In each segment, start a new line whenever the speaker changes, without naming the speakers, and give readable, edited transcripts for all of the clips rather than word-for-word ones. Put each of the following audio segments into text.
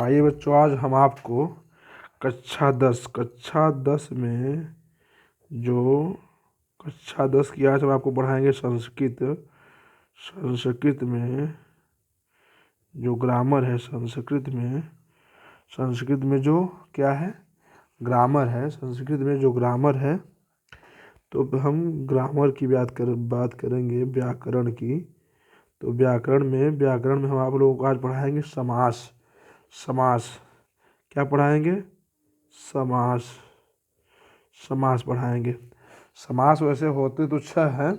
आइए बच्चों, आज हम आपको कक्षा 10 में जो कक्षा 10 की आज हम आपको पढ़ाएंगे संस्कृत में जो ग्रामर है। संस्कृत में जो क्या है, ग्रामर है। संस्कृत में जो ग्रामर है, तो हम ग्रामर की बात करेंगे, व्याकरण की। तो व्याकरण में हम आप लोगों को आज पढ़ाएंगे समास। क्या पढ़ाएंगे? समास पढ़ाएंगे। समास वैसे होते तो 6 हैं,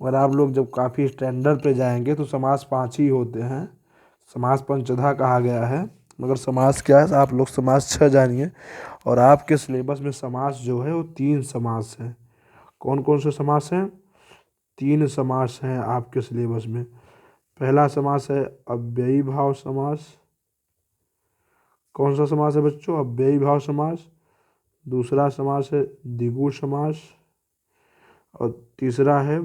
मगर आप लोग जब काफ़ी स्टैंडर्ड पे जाएंगे तो समास 5 ही होते हैं। समास पंचधा कहा गया है, मगर समास क्या है, आप लोग समास 6 जानिए। और आपके सिलेबस में समास जो है वो 3 समास हैं। कौन कौन से समास हैं? 3 समास हैं आपके सिलेबस में। पहला समास है अव्ययी भाव समास। कौन सा समास है बच्चों? अव्ययी भाव समास। दूसरा समास है द्विगु समास। और तीसरा है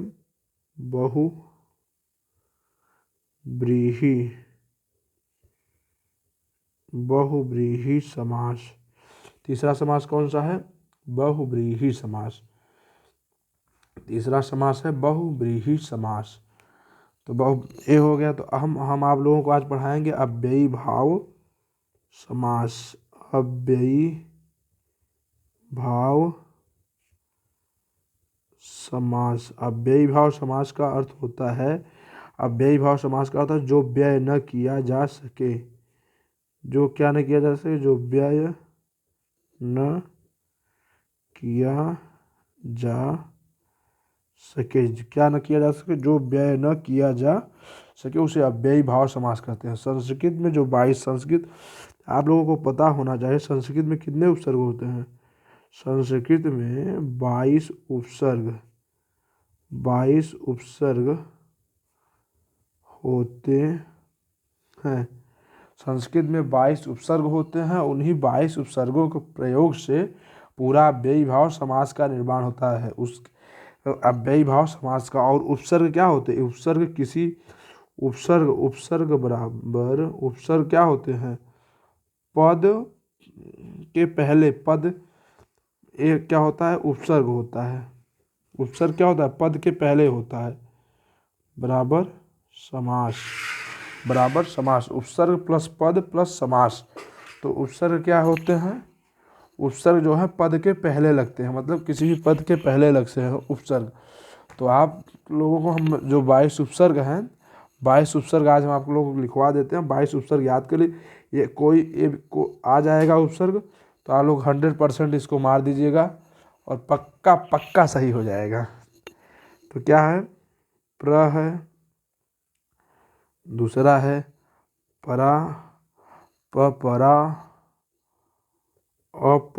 बहुव्रीहि समास। तीसरा समास कौन सा है? बहुव्रीहि समास। तीसरा समास है बहुव्रीहि समास। तो ये हो गया। तो हम आप लोगों को आज पढ़ाएंगे अव्ययी भाव समास। अव्ययी भाव समास। अव्ययी भाव समास का अर्थ होता है, अव्ययी भाव समास का अर्थ है जो व्यय न किया जा सके। जो क्या न किया जा सके? जो व्यय न किया जा सके। क्या न किया जा सके? जो व्यय न किया जा सके उसे अव्ययी भाव समास कहते हैं। संस्कृत में जो 22 संस्कृत आप लोगों को पता होना चाहिए, संस्कृत में कितने उपसर्ग होते हैं? संस्कृत में 22 उपसर्ग होते हैं। संस्कृत में 22 उपसर्ग होते हैं। उन्हीं 22 उपसर्गों के प्रयोग से पूरा अव्ययी भाव समास का निर्माण होता है। उस अव्ययी भाव समास का। और उपसर्ग क्या होते हैं? उपसर्ग किसी उपसर्ग बराबर उपसर्ग क्या होते हैं? पद के पहले पद एक क्या होता है? उपसर्ग होता है। उपसर्ग क्या होता है? पद के पहले होता है। बराबर समास। उपसर्ग प्लस पद प्लस समास। तो उपसर्ग क्या होते हैं? उपसर्ग जो है पद के पहले लगते हैं, मतलब किसी भी पद के पहले लगते हैं उपसर्ग। तो आप लोगों को हम जो 22 उपसर्ग हैं, 22 उपसर्ग आज हम आप लोगों को लिखवा देते हैं। 22 उपसर्ग याद कर लीजिए। ये को आ जाएगा उपसर्ग तो आप लोग 100% इसको मार दीजिएगा और पक्का सही हो जाएगा। तो क्या है? प्र है, दूसरा है परा, परा, अप,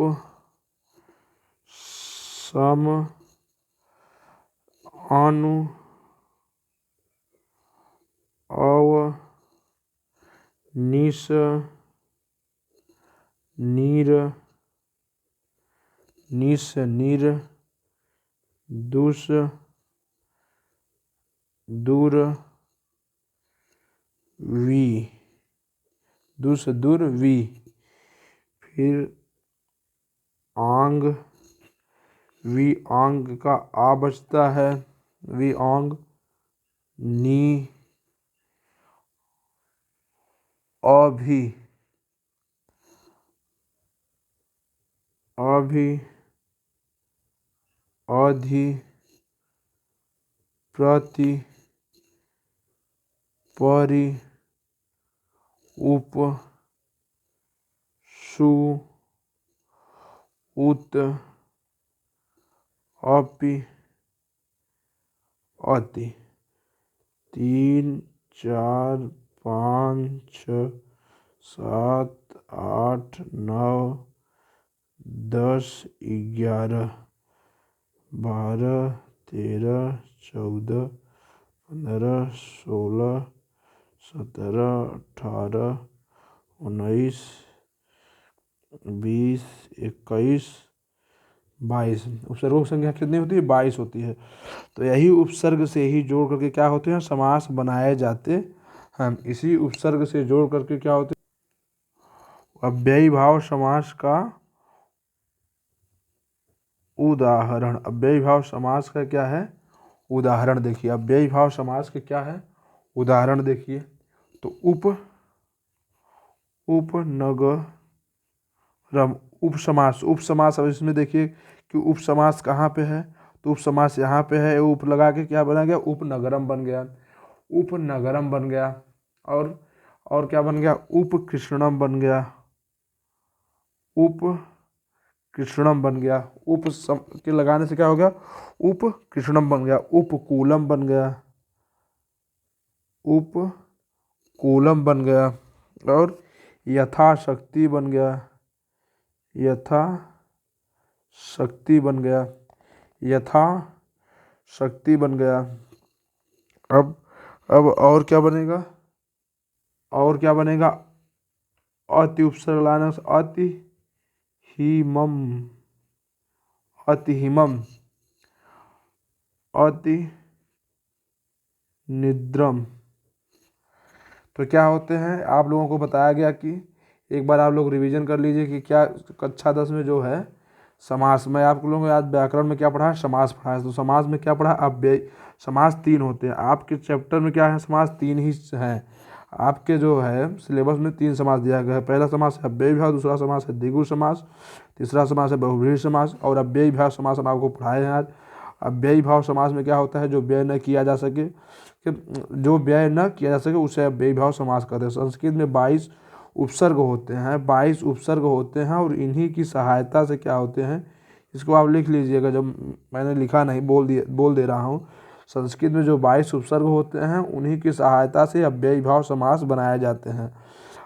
सम, अनु, अव, निस, नीर, दुस, दूर, वी। फिर आंग, वी आंग का आ बचता है, वी आंग, नी, अभी, अधि, प्रति, परि, उप, सु, उत, अपि, अति। 3, 4, 5, 6, 7, 8, 9, 10, 11, 12, 13, 14, 15, 16, 17, 18, 19, 20, 21, 22। उपसर्गों की संख्या कितनी होती है? 22 होती है। तो यही उपसर्ग से ही जोड़ करके क्या होते हैं? समास बनाए जाते हैं। इसी उपसर्ग से जोड़ करके क्या होते हैं? अव्ययी भाव समास का उदाहरण। अव्ययी भाव समास का क्या है? उदाहरण देखिए। अव्ययी भाव समास के क्या है? उदाहरण देखिए। तो उपनगरम, उपसमास। उपसमास, अब इसमें देखिए कि उपसमास कहाँ पे है, तो उपसमास यहाँ पे है। उप लगा के क्या बना गया? उपनगरम बन गया। उपनगरम बन गया। और क्या बन गया? उपकृष्णम बन गया। उपकृष्णम बन गया। के लगाने से क्या हो गया? उपकृष्णम बन गया। उपकूलम बन गया। उपकूलम बन गया। और यथाशक्ति बन गया। यथाशक्ति बन गया। यथाशक्ति बन गया। अब और क्या बनेगा? और क्या बनेगा? अति उपसर्ग लाने से अतिहिमम, अतिहिमम, अतिनिद्रम। तो क्या होते हैं? आप लोगों को बताया गया कि एक बार आप लोग रिवीजन कर लीजिए कि क्या कक्षा 10 में जो है समास में आप लोगों को आज व्याकरण में क्या पढ़ा है? समास पढ़ा है। तो समास में क्या पढ़ा? अव्यय समास 3 होते हैं। आपके चैप्टर में क्या है? समास 3 ही हैं। आपके जो है सिलेबस में 3 समास दिया गया है। पहला समास है अव्ययी भाव, दूसरा समास है द्विगु समास, तीसरा समास है बहुव्रीहि समास। और अव्ययी भाव समास हम आपको पढ़ाए हैं आज। अव्ययी भाव समास में क्या होता है? जो व्यय न किया जा सके, जो व्यय न किया जा सके उसे अव्ययी भाव समास कहते हैं। संस्कृत में 22 उपसर्ग होते हैं, 22 उपसर्ग होते हैं और इन्हीं की सहायता से क्या होते हैं, इसको आप लिख लीजिएगा। जब मैंने लिखा नहीं, बोल दे रहा हूँ। संस्कृत में जो 22 उपसर्ग होते हैं उन्हीं की सहायता से अव्ययी भाव समास बनाए जाते हैं।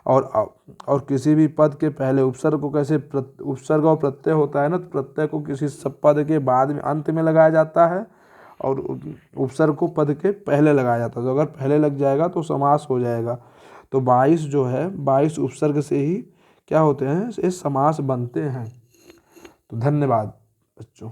और किसी भी पद के पहले उपसर्ग को कैसे, उपसर्ग और प्रत्यय होता है ना, तो प्रत्यय को किसी पद के बाद में अंत में लगाया जाता है और उपसर्ग को पद के पहले लगाया जाता है। तो अगर पहले लग जाएगा तो समास हो जाएगा। तो 22 जो है 22 उपसर्ग से ही क्या होते हैं? ये समास बनते हैं। तो धन्यवाद बच्चों।